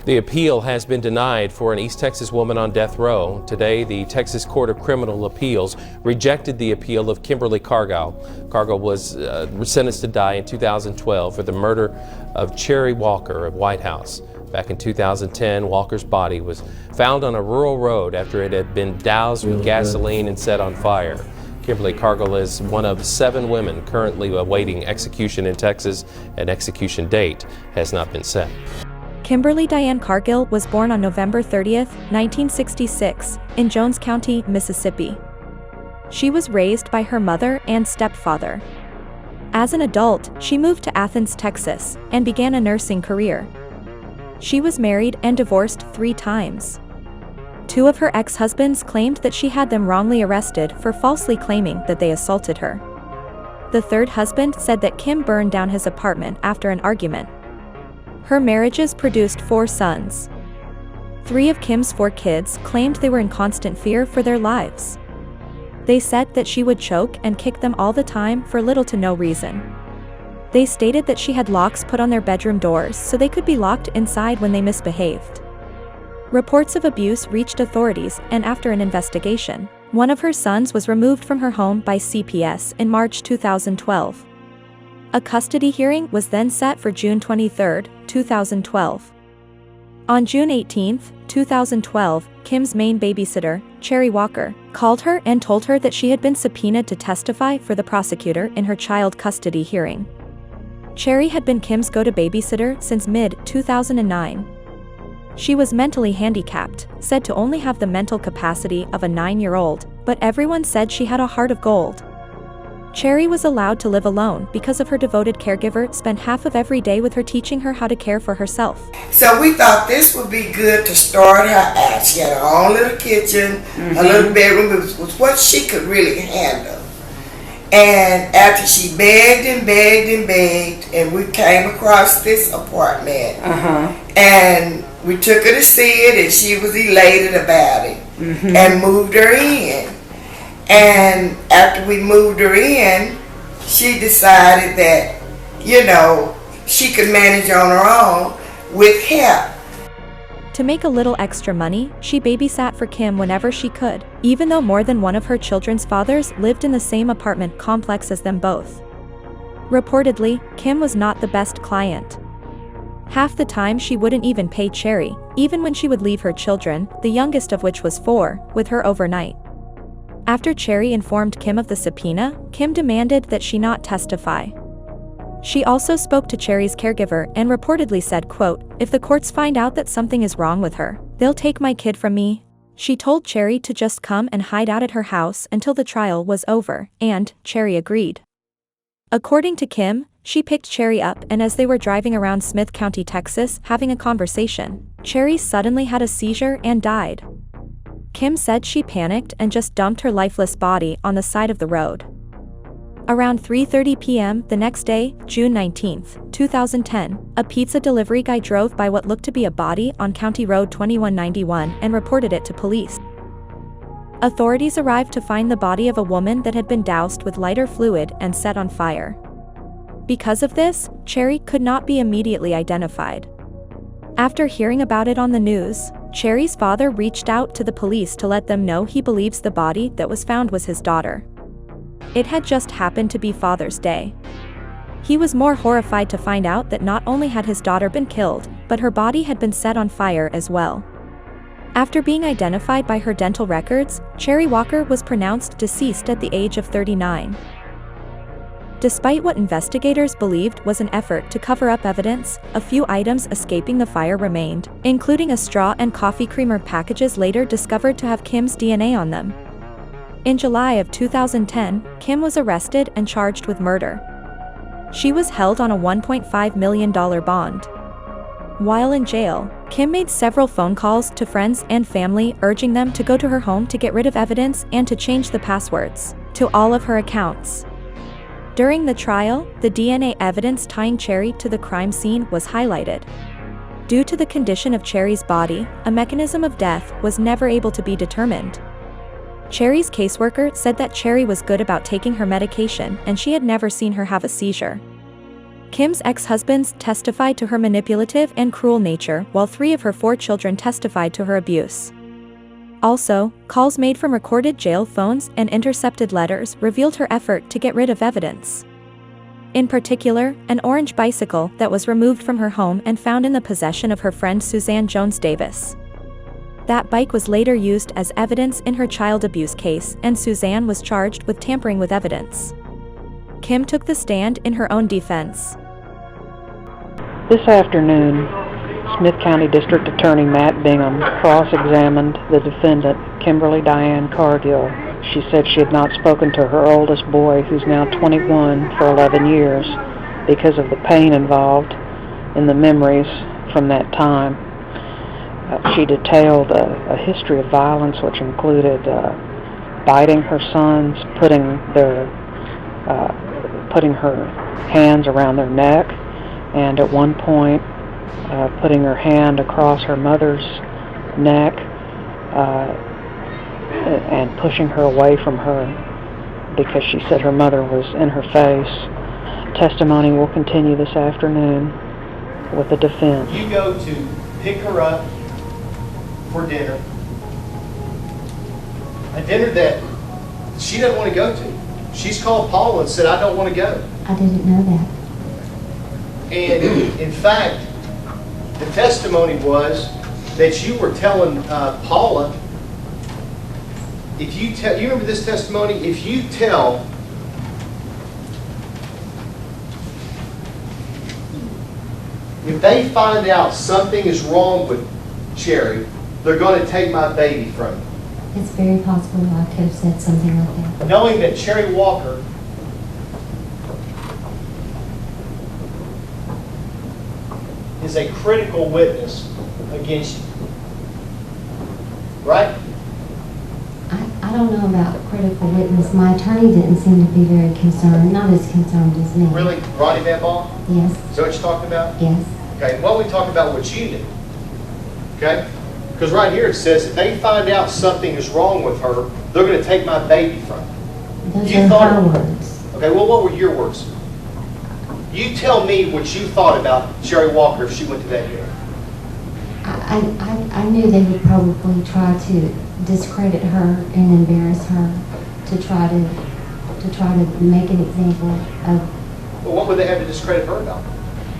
The appeal has been denied for an East Texas woman on death row. Today, the Texas Court of Criminal Appeals rejected the appeal of Kimberly Cargill. Cargill was sentenced to die in 2012 for the murder of Cherry Walker of White House. Back in 2010, Walker's body was found on a rural road after it had been doused with gasoline and set on fire. Kimberly Cargill is one of 7 women currently awaiting execution in Texas. An execution date has not been set. Kimberly Diane Cargill was born on November 30, 1966, in Jones County, Mississippi. She was raised by her mother and stepfather. As an adult, she moved to Athens, Texas, and began a nursing career. She was married and divorced 3 times. 2 of her ex-husbands claimed that she had them wrongly arrested for falsely claiming that they assaulted her. The 3rd husband said that Kim burned down his apartment after an argument. Her marriages produced 4 sons. 3 of Kim's 4 kids claimed they were in constant fear for their lives. They said that she would choke and kick them all the time for little to no reason. They stated that she had locks put on their bedroom doors so they could be locked inside when they misbehaved. Reports of abuse reached authorities, and after an investigation, one of her sons was removed from her home by CPS in March 2012. A custody hearing was then set for June 23, 2012. On June 18, 2012, Kim's main babysitter, Cherry Walker, called her and told her that she had been subpoenaed to testify for the prosecutor in her child custody hearing. Cherry had been Kim's go-to babysitter since mid-2009. She was mentally handicapped, said to only have the mental capacity of a 9-year-old, but everyone said she had a heart of gold. Cherry was allowed to live alone because of her devoted caregiver spent half of every day with her teaching her how to care for herself. So we thought this would be good to start her out. She had her own little kitchen, her little bedroom. It was what she could really handle. And after she begged and begged and begged, and we came across this apartment, and we took her to see it, and she was elated about it, and moved her in. And after we moved her in, she decided that, she could manage on her own with help. To make a little extra money, she babysat for Kim whenever she could, even though more than one of her children's fathers lived in the same apartment complex as them both. Reportedly, Kim was not the best client. Half the time she wouldn't even pay Cherry, even when she would leave her children, the youngest of which was 4, with her overnight. After Cherry informed Kim of the subpoena, Kim demanded that she not testify. She also spoke to Cherry's caregiver and reportedly said, quote, "If the courts find out that something is wrong with her, they'll take my kid from me." She told Cherry to just come and hide out at her house until the trial was over, and Cherry agreed. According to Kim, she picked Cherry up, and as they were driving around Smith County, Texas, having a conversation, Cherry suddenly had a seizure and died. Kim said she panicked and just dumped her lifeless body on the side of the road. Around 3:30 p.m. the next day, June 19, 2010, a pizza delivery guy drove by what looked to be a body on County Road 2191 and reported it to police. Authorities arrived to find the body of a woman that had been doused with lighter fluid and set on fire. Because of this, Cherry could not be immediately identified. After hearing about it on the news, Cherry's father reached out to the police to let them know he believes the body that was found was his daughter. It had just happened to be Father's Day. He was more horrified to find out that not only had his daughter been killed, but her body had been set on fire as well. After being identified by her dental records, Cherry Walker was pronounced deceased at the age of 39. Despite what investigators believed was an effort to cover up evidence, a few items escaping the fire remained, including a straw and coffee creamer packages later discovered to have Kim's DNA on them. In July of 2010, Kim was arrested and charged with murder. She was held on a $1.5 million bond. While in jail, Kim made several phone calls to friends and family urging them to go to her home to get rid of evidence and to change the passwords to all of her accounts. During the trial, the DNA evidence tying Cherry to the crime scene was highlighted. Due to the condition of Cherry's body, a mechanism of death was never able to be determined. Cherry's caseworker said that Cherry was good about taking her medication and she had never seen her have a seizure. Kim's ex-husbands testified to her manipulative and cruel nature, while 3 of her 4 children testified to her abuse. Also, calls made from recorded jail phones and intercepted letters revealed her effort to get rid of evidence. In particular, an orange bicycle that was removed from her home and found in the possession of her friend Suzanne Jones Davis. That bike was later used as evidence in her child abuse case, and Suzanne was charged with tampering with evidence. Kim took the stand in her own defense. This afternoon, Smith County District Attorney Matt Bingham cross-examined the defendant, Kimberly Diane Cargill. She said she had not spoken to her oldest boy, who's now 21, for 11 years because of the pain involved in the memories from that time. She detailed a history of violence which included biting her sons, putting her hands around their neck, and at one point putting her hand across her mother's neck and pushing her away from her because she said her mother was in her face. Testimony will continue this afternoon with the defense. You go to pick her up for dinner, a dinner that she doesn't want to go to. She's called Paula and said, I don't want to go. I didn't know that. And in fact, the testimony was that you were telling Paula, if you tell, you remember this testimony? If you tell if they find out something is wrong with Cherry, they're going to take my baby from me. It's very possible I could have said something like that. Knowing that Cherry Walker is a critical witness against you. Right? I don't know about critical witness. My attorney didn't seem to be very concerned, not as concerned as me. Really? Ronnie Van Ball? Yes. Is that what you're talking about? Yes. Okay, why don't we talk about what you knew? Okay? Because right here it says if they find out something is wrong with her, they're going to take my baby from her. Those You are thought- her words. Okay, well, what were your words? You tell me what you thought about Cherry Walker if she went to that dinner. I knew they would probably try to discredit her and embarrass her to try to make an example of. Well, what would they have to discredit her about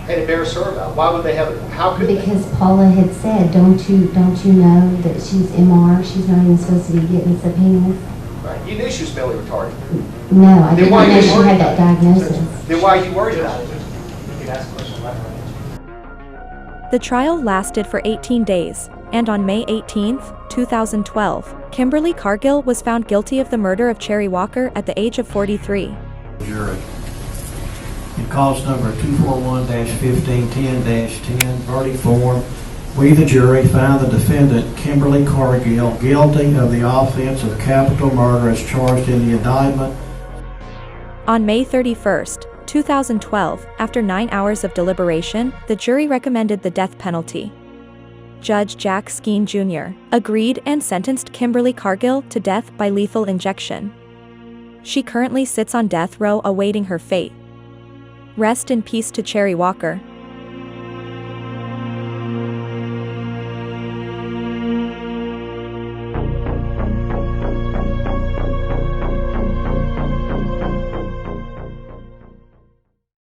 and embarrass her about? Why would they have it? How could they? Because Paula had said, don't you know that she's MR? She's not even supposed to be getting subpoenas. Right. You knew she was mentally retarded. No, I Then didn't why are know you she worried had that about it? diagnosis. Then why are you worried about it? The trial lasted for 18 days, and on May 18, 2012, Kimberly Cargill was found guilty of the murder of Cherry Walker at the age of 43. Jury. In cause number 241-1510-10, verdict form, we the jury found the defendant, Kimberly Cargill, guilty of the offense of capital murder as charged in the indictment. On May 31, 2012, after 9 hours of deliberation, the jury recommended the death penalty. Judge Jack Skeen Jr. agreed and sentenced Kimberly Cargill to death by lethal injection. She currently sits on death row awaiting her fate. Rest in peace to Cherry Walker.